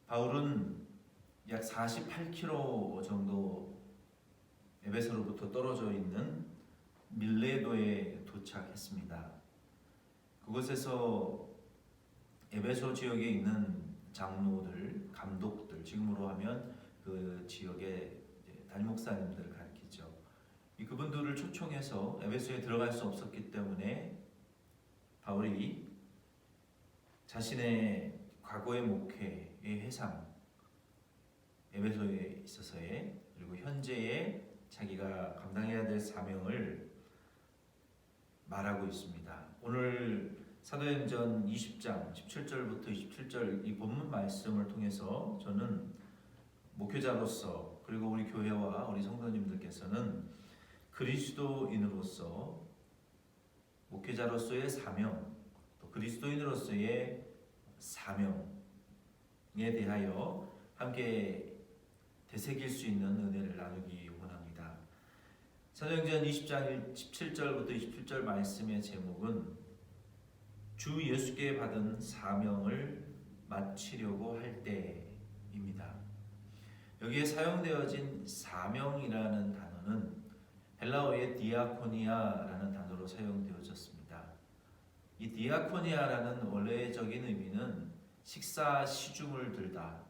바울은 약 48km 정도 에베소로부터 떨어져 있는 밀레도에 도착했습니다. 그곳에서 에베소 지역에 있는 장로들, 감독들, 지금으로 하면 그 지역의 담임 목사님들을 가리키죠. 그분들을 초청해서 에베소에 들어갈 수 없었기 때문에 바울이 자신의 과거의 목회의 회상, 에베소에 있어서의 그리고 현재의 자기가 감당해야 될 사명을 말하고 있습니다. 오늘 사도행전 20장 17절부터 27절 이 본문 말씀을 통해서 저는 목회자로서 그리고 우리 교회와 우리 성도님들께서는 그리스도인으로서 목회자로서의 사명, 또 그리스도인으로서의 사명에 대하여 함께 되새길 수 있는 은혜를 나누기 원합니다. 사도행전 20장 17절부터 27절 말씀의 제목은 주 예수께 받은 사명을 마치려고 할 때입니다. 여기에 사용되어진 사명이라는 단어는 헬라어의 디아코니아라는 단어로 사용되어졌습니다. 이 디아코니아라는 원래적인 의미는 식사 시중을 들다,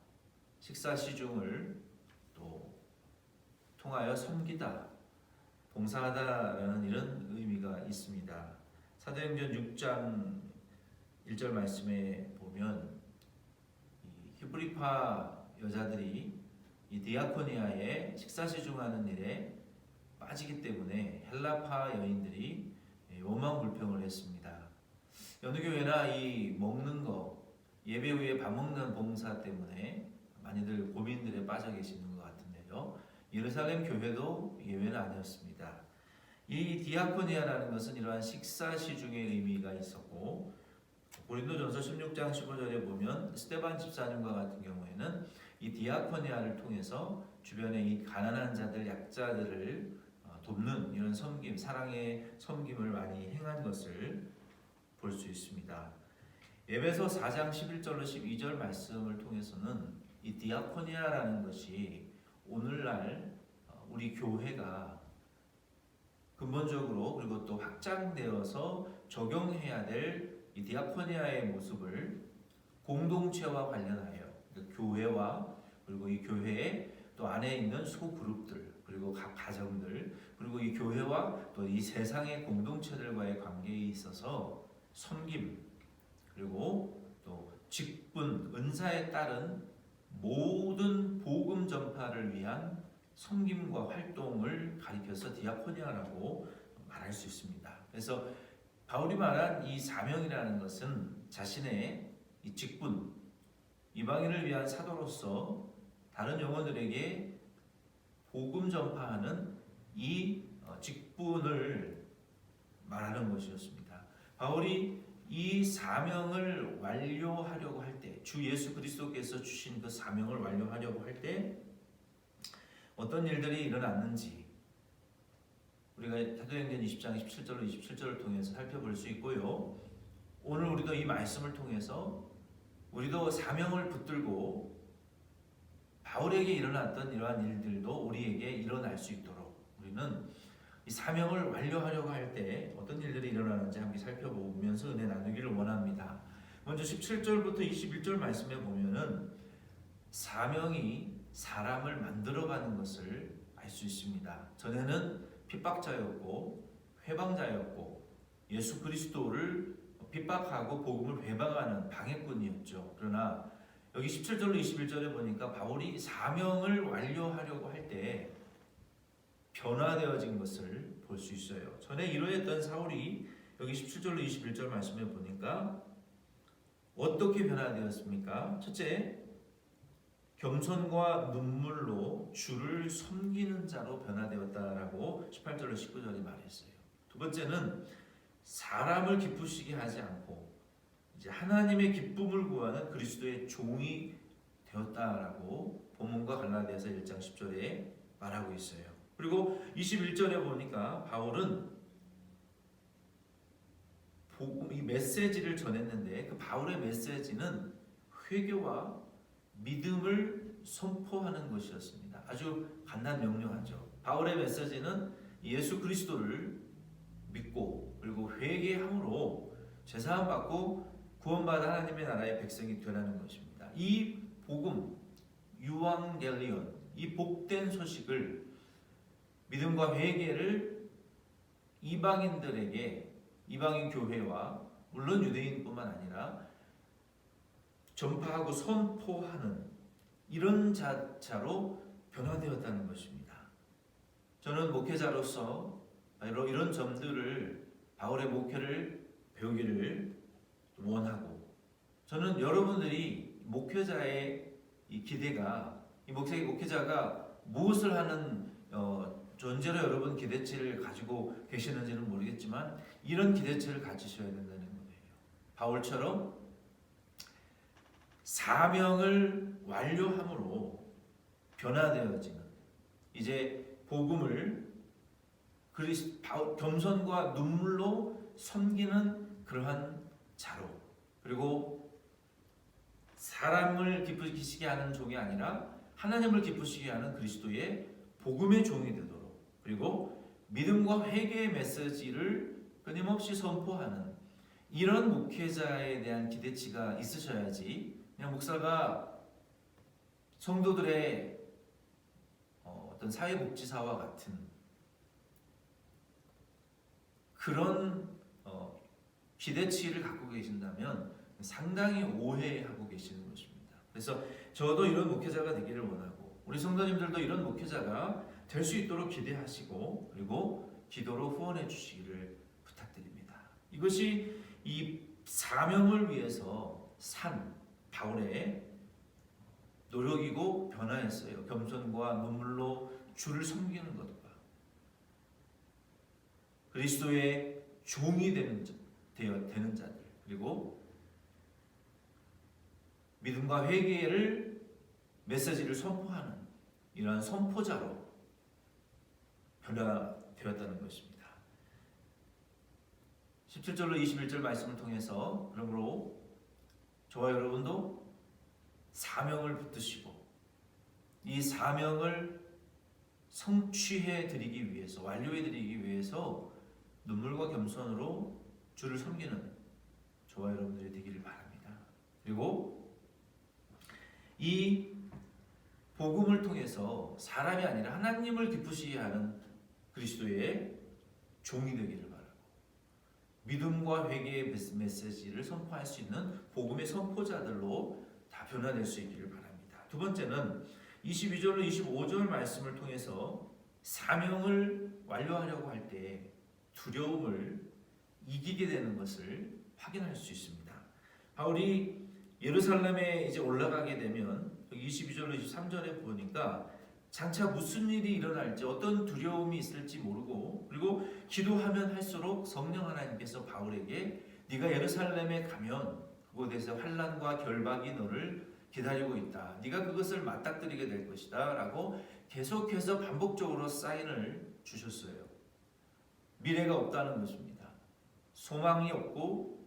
식사 시중을 또 통하여 섬기다, 봉사하다라는 이런 의미가 있습니다. 사도행전 6장 1절 말씀에 보면 히브리파 여자들이 이 디아코니아에 식사 시중하는 일에 빠지기 때문에 헬라파 여인들이 원망불평을 했습니다. 어느 교회나 이 먹는 거, 예배 후에 밥 먹는 봉사 때문에 많이들 고민들에 빠져 계시는 것 같은데요. 예루살렘 교회도 예외는 아니었습니다. 이 디아코니아라는 것은 이러한 식사 시중의 의미가 있었고, 고린도전서 16장 15절에 보면 스데반 집사님과 같은 경우에는 이 디아코니아를 통해서 주변에 이 가난한 자들, 약자들을 돕는 이런 섬김, 사랑의 섬김을 많이 행한 것을 볼 수 있습니다. 에베소 4장 11절로 12절 말씀을 통해서는 이 디아코니아라는 것이 오늘날 우리 교회가 근본적으로 그리고 또 확장되어서 적용해야 될 이 디아코니아의 모습을 공동체와 관련하여 교회와 그리고 이 교회의 또 안에 있는 소그룹들 그리고 각 가정들 그리고 이 교회와 또 이 세상의 공동체들과의 관계에 있어서 섬김 그리고 또 직분, 은사에 따른 모든 복음 전파를 위한 섬김과 활동을 가리켜서 디아코니아라고 말할 수 있습니다. 그래서 바울이 말한 이 사명이라는 것은 자신의 이 직분, 이방인을 위한 사도로서 다른 영혼들에게 복음 전파하는 이 직분을 말하는 것이었습니다. 바울이 이 사명을 완료하려고 할 때, 주 예수 그리스도께서 주신 그 사명을 완료하려고 할 때 어떤 일들이 일어났는지 우리가 사도행전 20장 17절로 27절을 통해서 살펴볼 수 있고요. 오늘 우리도 이 말씀을 통해서 우리도 사명을 붙들고 바울에게 일어났던 이러한 일들도 우리에게 일어날 수 있도록 우리는 이 사명을 완료하려고 할 때 어떤 일들이 일어나는지 함께 살펴보면서 은혜 나누기를 원합니다. 먼저 17절부터 21절 말씀에 보면은 사명이 사람을 만들어가는 것을 알 수 있습니다. 전에는 핍박자였고 회방자였고 예수 그리스도를 핍박하고 복음을 회방하는 방해꾼이었죠. 그러나 여기 17절로 21절에 보니까 바울이 사명을 완료하려고 할 때 변화되어진 것을 볼 수 있어요. 전에 이러했던 사울이 여기 17절로 21절 말씀에 보니까 어떻게 변화되었습니까? 첫째, 겸손과 눈물로 주를 섬기는 자로 변화되었다라고 18절로 19절이 말했어요. 두 번째는 사람을 기쁘시게 하지 않고 이제 하나님의 기쁨을 구하는 그리스도의 종이 되었다라고 본문과 갈라디아서 1장 10절에 말하고 있어요. 그리고 21절에 보니까 바울은 복음 이 메시지를 전했는데 그 바울의 메시지는 회개와 믿음을 선포하는 것이었습니다. 아주 간단 명료하죠. 바울의 메시지는 예수 그리스도를 믿고 그리고 회개함으로 제사함 받고 구원받아 하나님의 나라의 백성이 되라는 것입니다. 이 복음, 유앙겔리온, 이 복된 소식을 믿음과 회개를 이방인들에게, 이방인 교회와 물론 유대인뿐만 아니라 전파하고 선포하는 이런 자로 변화되었다는 것입니다. 저는 목회자로서 이런 점들을 바울의 목회를 배우기를 원하고, 저는 여러분들이 목회자의 이 기대가, 이 목회자가 무엇을 하는 존재로 여러분 기대치를 가지고 계시는지는 모르겠지만 이런 기대치를 가지셔야 된다는 거예요. 바울처럼 사명을 완료함으로 변화되어지는, 이제 복음을 겸손과 눈물로 섬기는 그러한 자로, 그리고 사람을 기쁘시게 하는 종이 아니라 하나님을 기쁘시게 하는 그리스도의 복음의 종이 되도록, 그리고 믿음과 회개의 메시지를 끊임없이 선포하는 이런 목회자에 대한 기대치가 있으셔야지 그냥 목사가 성도들의 어떤 사회복지사와 같은 그런 기대치를 갖고 계신다면 상당히 오해하고 계시는 것입니다. 그래서 저도 이런 목회자가 되기를 원하고 우리 성도님들도 이런 목회자가 될 수 있도록 기대하시고 그리고 기도로 후원해 주시기를 부탁드립니다. 이것이 이 사명을 위해서 산 바울의 노력이고 변화였어요. 겸손과 눈물로 주를 섬기는 것과 그리스도의 종이 되는 자들, 그리고 믿음과 회개를 메시지를 선포하는 이러한 선포자로 변화되었다는 것입니다. 17절로 21절 말씀을 통해서 그러므로 저와 여러분도 사명을 붙드시고 이 사명을 성취해 드리기 위해서, 완료해 드리기 위해서 눈물과 겸손으로 주를 섬기는 저와 여러분들이 되기를 바랍니다. 그리고 이 복음을 통해서 사람이 아니라 하나님을 기쁘시게 하는 그리스도의 종이 되기를 바라고, 믿음과 회개의 메시지를 선포할 수 있는 복음의 선포자들로 다 변화될 수 있기를 바랍니다. 두 번째는 22절로 25절 말씀을 통해서 사명을 완료하려고 할 때 두려움을 이기게 되는 것을 확인할 수 있습니다. 바울이 예루살렘에 이제 올라가게 되면 22절로 23절에 보니까 장차 무슨 일이 일어날지, 어떤 두려움이 있을지 모르고, 그리고 기도하면 할수록 성령 하나님께서 바울에게 네가 예루살렘에 가면 그곳에서 환난과 결박이 너를 기다리고 있다, 네가 그것을 맞닥뜨리게 될 것이다 라고 계속해서 반복적으로 사인을 주셨어요. 미래가 없다는 것입니다. 소망이 없고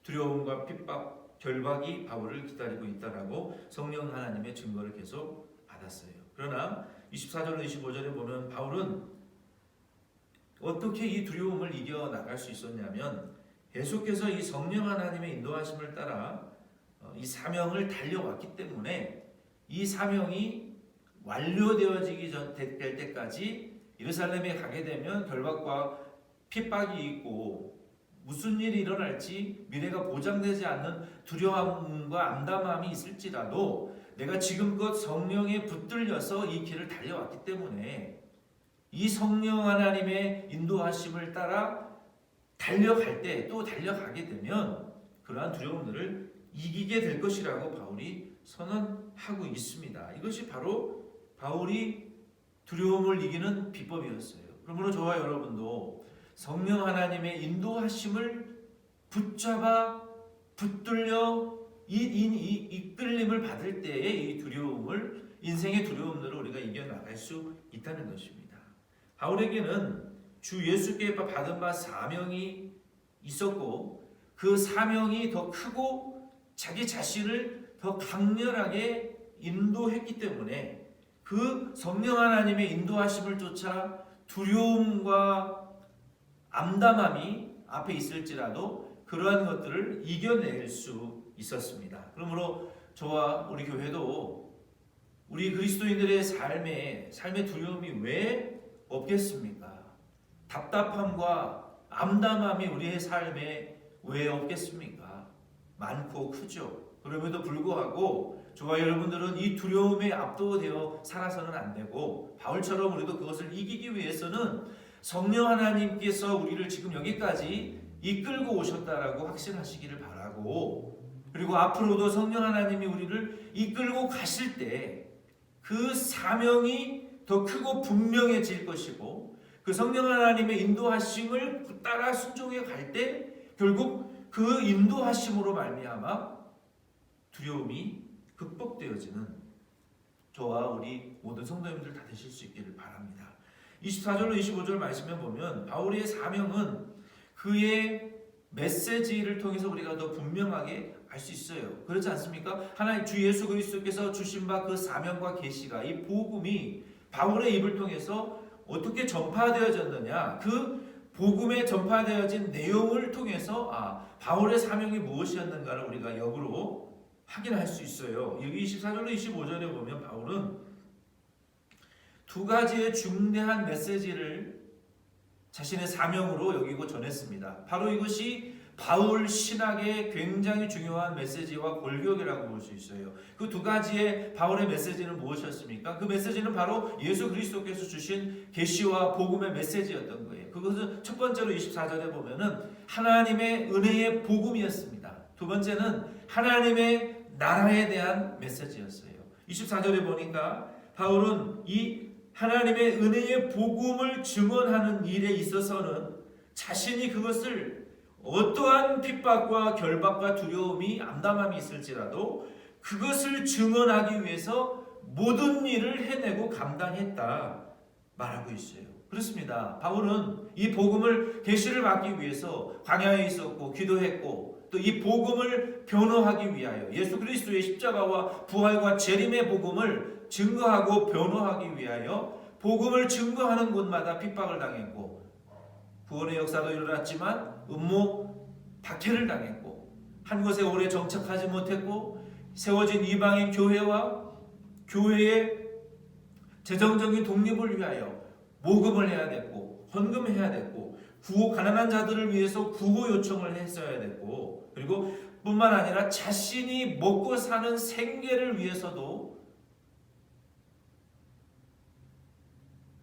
두려움과 핍박, 결박이 바울을 기다리고 있다라고 성령 하나님의 증거를 계속 받았어요. 그러나 24절로 25절에 보면 바울은 어떻게 이 두려움을 이겨나갈 수 있었냐면 계속해서 이 성령 하나님의 인도하심을 따라 이 사명을 달려왔기 때문에 이 사명이 완료되어지기 될 때까지 예루살렘에 가게 되면 결박과 핍박이 있고 무슨 일이 일어날지 미래가 보장되지 않는 두려움과 암담함이 있을지라도 내가 지금껏 성령에 붙들려서 이 길을 달려왔기 때문에 이 성령 하나님의 인도하심을 따라 달려갈 때, 또 달려가게 되면 그러한 두려움들을 이기게 될 것이라고 바울이 선언하고 있습니다. 이것이 바로 바울이 두려움을 이기는 비법이었어요. 그러므로 저와 여러분도 성령 하나님의 인도하심을 붙잡아 붙들려 이끌림을 받을 때의 이 두려움을, 인생의 두려움들을 우리가 이겨나갈 수 있다는 것입니다. 바울에게는 주 예수께 받은 바 사명이 있었고 그 사명이 더 크고 자기 자신을 더 강렬하게 인도했기 때문에 그 성령 하나님의 인도하심을 쫓아 두려움과 암담함이 앞에 있을지라도 그러한 것들을 이겨낼 수 있었습니다. 그러므로 저와 우리 교회도 우리 그리스도인들의 삶의 두려움이 왜 없겠습니까? 답답함과 암담함이 우리의 삶에 왜 없겠습니까? 많고 크죠. 그럼에도 불구하고 저와 여러분들은 이 두려움에 압도되어 살아서는 안 되고 바울처럼 우리도 그것을 이기기 위해서는 성령 하나님께서 우리를 지금 여기까지 이끌고 오셨다라고 확신하시기를 바라고, 그리고 앞으로도 성령 하나님이 우리를 이끌고 가실 때 그 사명이 더 크고 분명해질 것이고, 그 성령 하나님의 인도하심을 따라 순종해 갈 때 결국 그 인도하심으로 말미암아 두려움이 극복되어지는 저와 우리 모든 성도님들 다 되실 수 있기를 바랍니다. 24절로 25절 말씀에 보면 바울의 사명은 그의 메시지를 통해서 우리가 더 분명하게 알 수 있어요. 그렇지 않습니까? 하나님 주 예수 그리스도께서 주신 바 그 사명과 계시가, 이 복음이 바울의 입을 통해서 어떻게 전파되어졌느냐, 그 복음에 전파되어진 내용을 통해서 바울의 사명이 무엇이었는가를 우리가 역으로 확인할 수 있어요. 여기 24절로 25절에 보면 바울은 두 가지의 중대한 메시지를 자신의 사명으로 여기고 전했습니다. 바로 이것이 바울 신학의 굉장히 중요한 메시지와 골격이라고 볼 수 있어요. 그 두 가지의 바울의 메시지는 무엇이었습니까? 그 메시지는 바로 예수 그리스도께서 주신 계시와 복음의 메시지였던 거예요. 그것은 첫 번째로 24절에 보면은 하나님의 은혜의 복음이었습니다. 두 번째는 하나님의 나라에 대한 메시지였어요. 24절에 보니까 바울은 이 하나님의 은혜의 복음을 증언하는 일에 있어서는 자신이 그것을 어떠한 핍박과 결박과 두려움이 암담함이 있을지라도 그것을 증언하기 위해서 모든 일을 해내고 감당했다 말하고 있어요. 그렇습니다. 바울은 이 복음을 계시를 받기 위해서 광야에 있었고 기도했고, 또 이 복음을 변호하기 위하여 예수 그리스도의 십자가와 부활과 재림의 복음을 증거하고 변호하기 위하여 복음을 증거하는 곳마다 핍박을 당했고, 구원의 역사도 일어났지만 음모 박해를 당했고, 한 곳에 오래 정착하지 못했고, 세워진 이방인 교회와 교회의 재정적인 독립을 위하여 모금을 해야 됐고, 헌금해야 됐고, 가난한 자들을 위해서 구호 요청을 했어야 됐고, 그리고 뿐만 아니라 자신이 먹고 사는 생계를 위해서도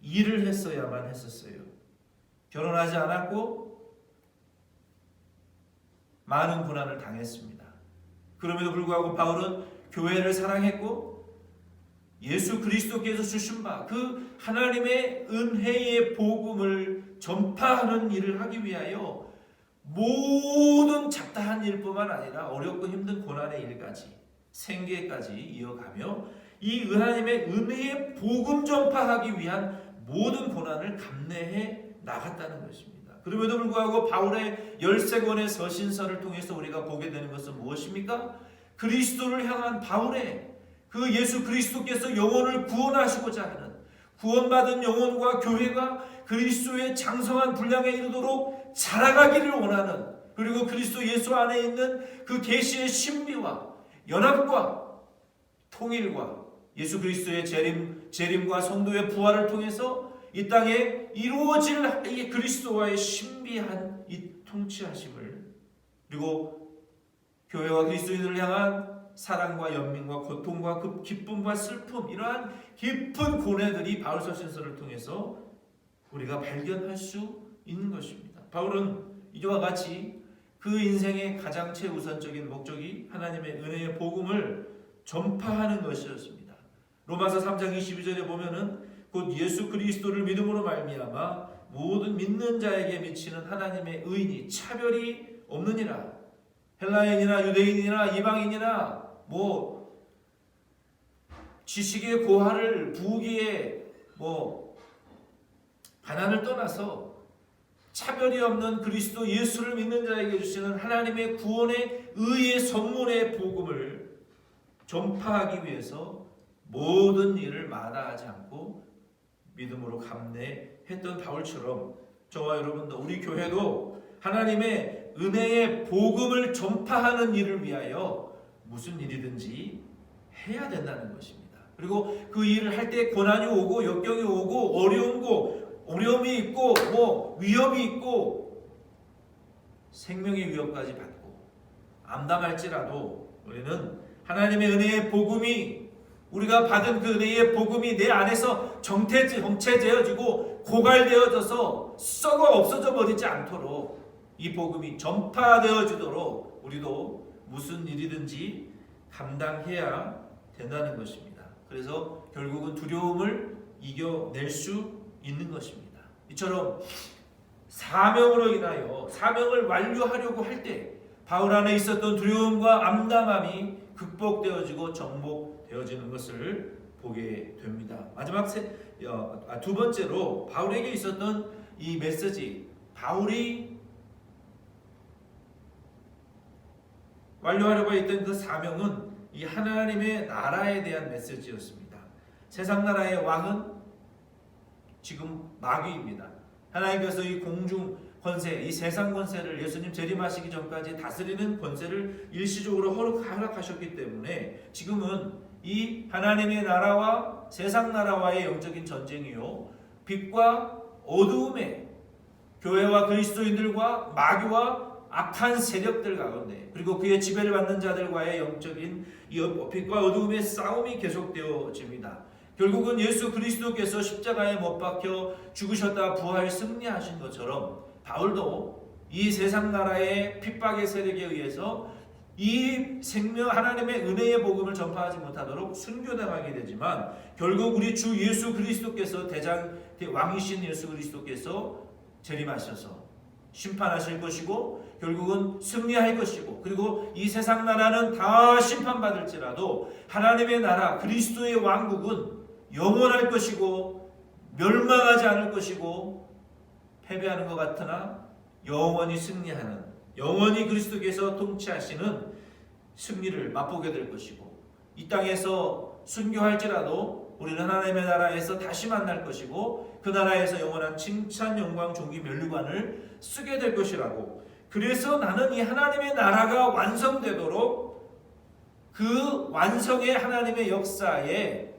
일을 했어야만 했었어요. 결혼하지 않았고 많은 고난을 당했습니다. 그럼에도 불구하고 바울은 교회를 사랑했고 예수 그리스도께서 주신 바 그 하나님의 은혜의 복음을 전파하는 일을 하기 위하여 모든 잡다한 일뿐만 아니라 어렵고 힘든 고난의 일까지, 생계까지 이어가며 이 하나님의 은혜의 복음 전파하기 위한 모든 고난을 감내해 나갔다는 것입니다. 그럼에도 불구하고 바울의 13권의 서신서를 통해서 우리가 보게 되는 것은 무엇입니까? 그리스도를 향한 바울의 그 예수 그리스도께서 영혼을 구원하시고자 하는, 구원받은 영혼과 교회가 그리스도의 장성한 분량에 이르도록 자라가기를 원하는, 그리고 그리스도 예수 안에 있는 그 계시의 신비와 연합과 통일과 예수 그리스도의 재림과 성도의 부활을 통해서 이 땅에 이루어질 이 그리스도와의 신비한 이 통치하심을, 그리고 교회와 그리스도인을 향한 사랑과 연민과 고통과 그 기쁨과 슬픔, 이러한 깊은 고뇌들이 바울 서신서를 통해서 우리가 발견할 수 있는 것입니다. 바울은 이와 같이 그 인생의 가장 최우선적인 목적이 하나님의 은혜의 복음을 전파하는 것이었습니다. 로마서 3장 22절에 보면은 곧 예수 그리스도를 믿음으로 말미암아 모든 믿는 자에게 미치는 하나님의 의인이 차별이 없느니라. 헬라인이나 유대인이나 이방인이나 지식의 고하를 부귀의 가난을 떠나서 차별이 없는 그리스도 예수를 믿는 자에게 주시는 하나님의 구원의 의의 선물의 복음을 전파하기 위해서 모든 일을 마다하지 않고 믿음으로 감내했던 바울처럼 저와 여러분도 우리 교회도 하나님의 은혜의 복음을 전파하는 일을 위하여 무슨 일이든지 해야 된다는 것입니다. 그리고 그 일을 할 때 고난이 오고 역경이 오고 어려움이 있고 위협이 있고 생명의 위협까지 받고 암담할지라도 우리는 하나님의 은혜의 복음이 우리가 받은 그 은혜의 복음이 내 안에서 정체되어지고 고갈되어져서 썩어 없어져 버리지 않도록 이 복음이 전파되어지도록 우리도 무슨 일이든지 감당해야 된다는 것입니다. 그래서 결국은 두려움을 이겨낼 수 있는 것입니다. 이처럼 사명으로 인하여 사명을 완료하려고 할 때 바울 안에 있었던 두려움과 암담함이 극복되어지고 정복되어지는 것을 보게 됩니다. 마지막 두 번째로 바울에게 있었던 이 메시지, 바울이 완료하려고 했던 그 사명은 이 하나님의 나라에 대한 메시지였습니다. 세상 나라의 왕은 지금 마귀입니다. 하나님께서 이 공중 권세, 이 세상 권세를 예수님 재림하시기 전까지 다스리는 권세를 일시적으로 허락하셨기 때문에 지금은 이 하나님의 나라와 세상 나라와의 영적인 전쟁이요, 빛과 어두움의 교회와 그리스도인들과 마귀와 악한 세력들 가운데, 그리고 그의 지배를 받는 자들과의 영적인 이 빛과 어두움의 싸움이 계속되어집니다. 결국은 예수 그리스도께서 십자가에 못 박혀 죽으셨다 부활 승리하신 것처럼 바울도 이 세상 나라의 핍박의 세력에 의해서 이 생명 하나님의 은혜의 복음을 전파하지 못하도록 순교당하게 되지만 결국 우리 주 예수 그리스도께서 왕이신 예수 그리스도께서 재림하셔서 심판하실 것이고 결국은 승리할 것이고, 그리고 이 세상 나라는 다 심판받을지라도 하나님의 나라 그리스도의 왕국은 영원할 것이고 멸망하지 않을 것이고 패배하는 것 같으나 영원히 승리하는, 영원히 그리스도께서 통치하시는 승리를 맛보게 될 것이고, 이 땅에서 순교할지라도 우리는 하나님의 나라에서 다시 만날 것이고 그 나라에서 영원한 칭찬, 영광, 존귀, 면류관을 쓰게 될 것이라고. 그래서 나는 이 하나님의 나라가 완성되도록 그 완성의 하나님의 역사에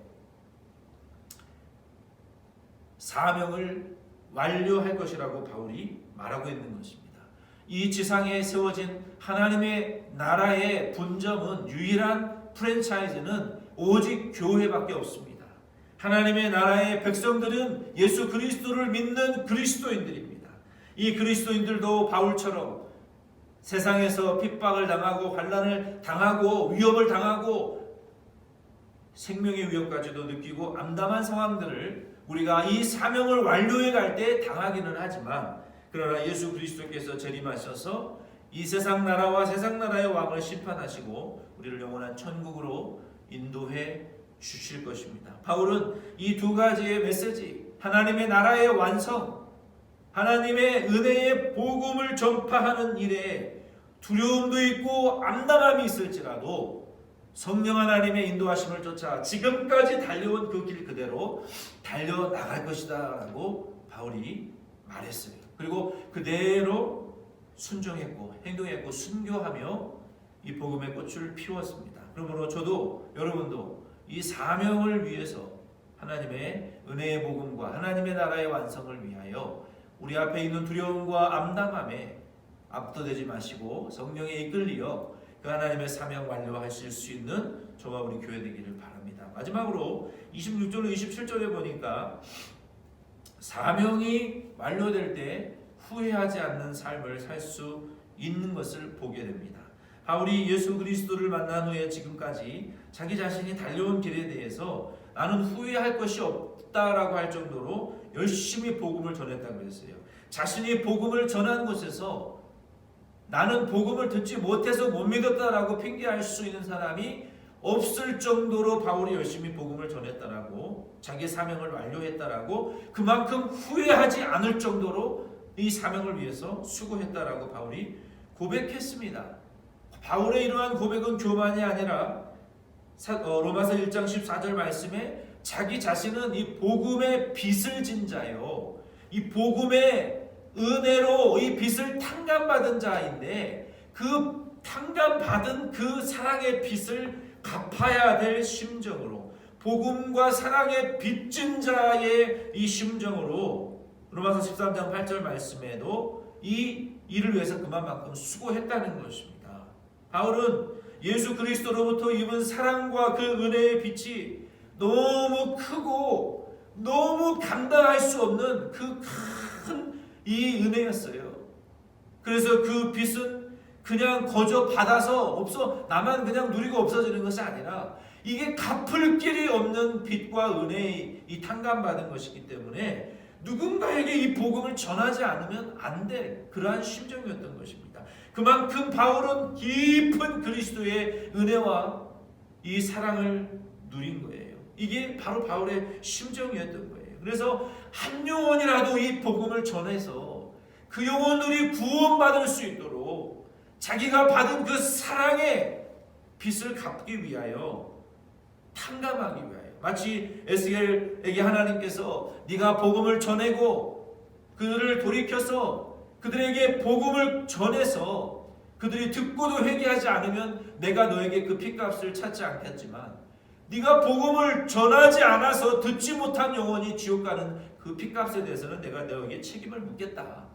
사명을 완료할 것이라고 바울이 말하고 있는 것입니다. 이 지상에 세워진 하나님의 나라의 분점은, 유일한 프랜차이즈는 오직 교회밖에 없습니다. 하나님의 나라의 백성들은 예수 그리스도를 믿는 그리스도인들입니다. 이 그리스도인들도 바울처럼 세상에서 핍박을 당하고 환난을 당하고 위협을 당하고 생명의 위협까지도 느끼고 암담한 상황들을 우리가 이 사명을 완료해 갈 때 당하기는 하지만, 그러나 예수 그리스도께서 재림하셔서 이 세상 나라와 세상 나라의 왕을 심판하시고 우리를 영원한 천국으로 인도해 주실 것입니다. 바울은 이 두 가지의 메시지, 하나님의 나라의 완성, 하나님의 은혜의 복음을 전파하는 일에 두려움도 있고 암담함이 있을지라도 성령 하나님의 인도하심을 쫓아 지금까지 달려온 그 길 그대로 달려나갈 것이다 라고 바울이 말했어요. 그리고 그대로 순종했고 행동했고 순교하며 이 복음의 꽃을 피웠습니다. 그러므로 저도 여러분도 이 사명을 위해서 하나님의 은혜의 복음과 하나님의 나라의 완성을 위하여 우리 앞에 있는 두려움과 암담함에 압도되지 마시고 성령에 이끌리어 그 하나님의 사명 완료하실 수 있는 저와 우리 교회 되기를 바랍니다. 마지막으로 26절로 27절에 보니까 사명이 완료될 때 후회하지 않는 삶을 살 수 있는 것을 보게 됩니다. 바울이 예수 그리스도를 만난 후에 지금까지 자기 자신이 달려온 길에 대해서 나는 후회할 것이 없다라고 할 정도로 열심히 복음을 전했다고 했어요. 자신이 복음을 전한 곳에서 나는 복음을 듣지 못해서 못 믿었다라고 핑계할 수 있는 사람이 없을 정도로 바울이 열심히 복음을 전했다라고, 자기 사명을 완료했다라고, 그만큼 후회하지 않을 정도로 이 사명을 위해서 수고했다라고 바울이 고백했습니다. 바울의 이러한 고백은 교만이 아니라 로마서 1장 14절 말씀에 자기 자신은 이 복음의 빚을 진 자요, 이 복음의 은혜로 이 빚을 탕감받은 자인데 그 탕감받은 그 사랑의 빚을 갚아야 될 심정으로, 복음과 사랑의 빚진 자의 이 심정으로 로마서 13장 8절 말씀에도 이 일을 위해서 그만큼 수고했다는 것입니다. 바울은 예수 그리스도로부터 입은 사랑과 그 은혜의 빛이 너무 크고 너무 감당할 수 없는 그 큰 이 은혜였어요. 그래서 그 빛은 그냥 거저 받아서 나만 그냥 누리고 없어지는 것이 아니라 이게 갚을 길이 없는 빛과 은혜의 이 탕감받은 것이기 때문에 누군가에게 이 복음을 전하지 않으면 안 될 그러한 심정이었던 것입니다. 그만큼 바울은 깊은 그리스도의 은혜와 이 사랑을 누린 거예요. 이게 바로 바울의 심정이었던 거예요. 그래서 한 영혼이라도 이 복음을 전해서 그 영혼들이 구원받을 수 있도록 자기가 받은 그 사랑의 빚을 갚기 위하여, 탕감하기 위하여, 마치 에스겔에게 하나님께서 네가 복음을 전하고 그들을 돌이켜서 그들에게 복음을 전해서 그들이 듣고도 회개하지 않으면 내가 너에게 그 핏값을 찾지 않겠지만 네가 복음을 전하지 않아서 듣지 못한 영혼이 지옥 가는 그 핏값에 대해서는 내가 너에게 책임을 묻겠다.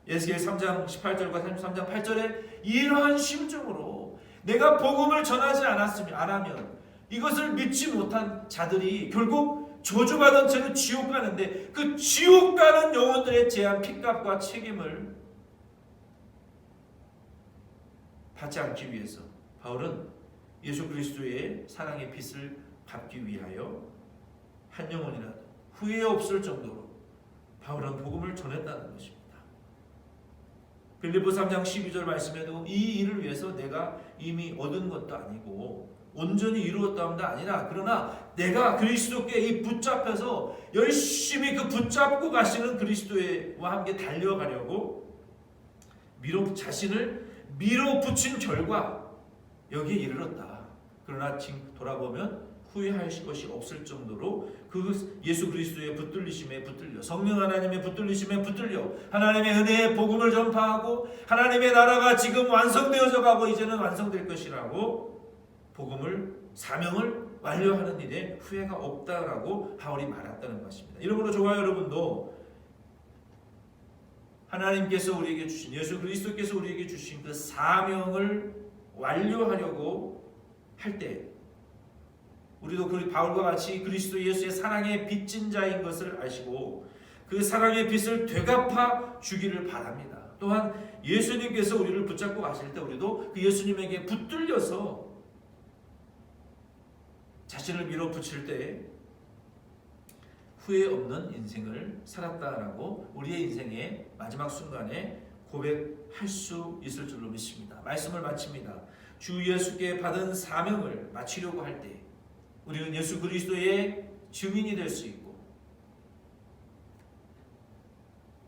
에스겔 3장 18절과 33장 8절에 이러한 심정으로 내가 복음을 전하지 않으면 이것을 믿지 못한 자들이 결국 저주받은 채로 지옥 가는데, 그 지옥 가는 영혼들에 대한 핏값과 책임을 받지 않기 위해서 바울은 예수 그리스도의 사랑의 빚을 갚기 위하여 한 영혼이라도 후회 없을 정도로 바울은 복음을 전했다는 것입니다. 빌립보 3장 12절 말씀에도 이 일을 위해서 내가 이미 얻은 것도 아니고 온전히 이루었다함도 아니라 그러나 내가 그리스도께 이 붙잡혀서 열심히 그 붙잡고 가시는 그리스도와 함께 달려가려고 자신을 밀어붙인 결과 여기에 이르렀다. 그러나 지금 돌아보면 후회할 것이 없을 정도로 그 예수 그리스도의 붙들리심에 붙들려, 성령 하나님의 붙들리심에 붙들려 하나님의 은혜의 복음을 전파하고 하나님의 나라가 지금 완성되어져 가고 이제는 완성될 것이라고 복음을, 사명을 완료하는 일에 후회가 없다라고 바울이 말했다는 것입니다. 이러므로 저와 여러분도 하나님께서 우리에게 주신, 예수 그리스도께서 우리에게 주신 그 사명을 완료하려고 할 때 우리도 바울과 같이 그리스도 예수의 사랑의 빚진 자인 것을 아시고 그 사랑의 빚을 되갚아 주기를 바랍니다. 또한 예수님께서 우리를 붙잡고 가실 때 우리도 그 예수님에게 붙들려서 자신을 밀어붙일 때 후회 없는 인생을 살았다라고 우리의 인생의 마지막 순간에 고백할 수 있을 줄로 믿습니다. 말씀을 마칩니다. 주 예수께 받은 사명을 마치려고 할 때 우리는 예수 그리스도의 증인이 될 수 있고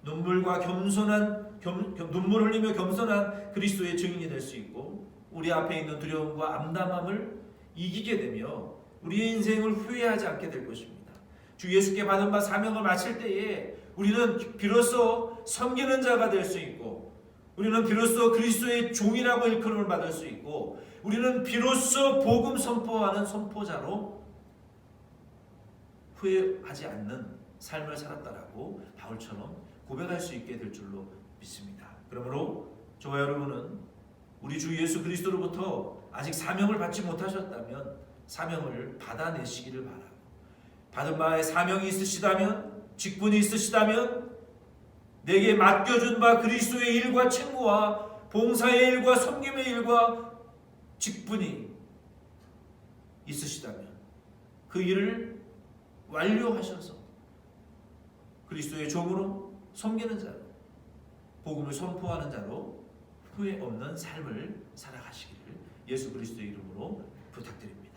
눈물 흘리며 겸손한 그리스도의 증인이 될 수 있고 우리 앞에 있는 두려움과 암담함을 이기게 되며 우리의 인생을 후회하지 않게 될 것입니다. 주 예수께 받은 바 사명을 마칠 때에 우리는 비로소 섬기는 자가 될 수 있고 우리는 비로소 그리스도의 종이라고 일컬음을 받을 수 있고 우리는 비로소 복음 선포하는 선포자로 후회하지 않는 삶을 살았다라고 바울처럼 고백할 수 있게 될 줄로 믿습니다. 그러므로 저와 여러분은 우리 주 예수 그리스도로부터 아직 사명을 받지 못하셨다면 사명을 받아내시기를 바라고, 받은 바에 사명이 있으시다면, 직분이 있으시다면 내게 맡겨준 바 그리스도의 일과 책무와 봉사의 일과 섬김의 일과 직분이 있으시다면 그 일을 완료하셔서 그리스도의 종으로 섬기는 자로, 복음을 선포하는 자로 후회 없는 삶을 살아가시기를 예수 그리스도의 이름으로 부탁드립니다.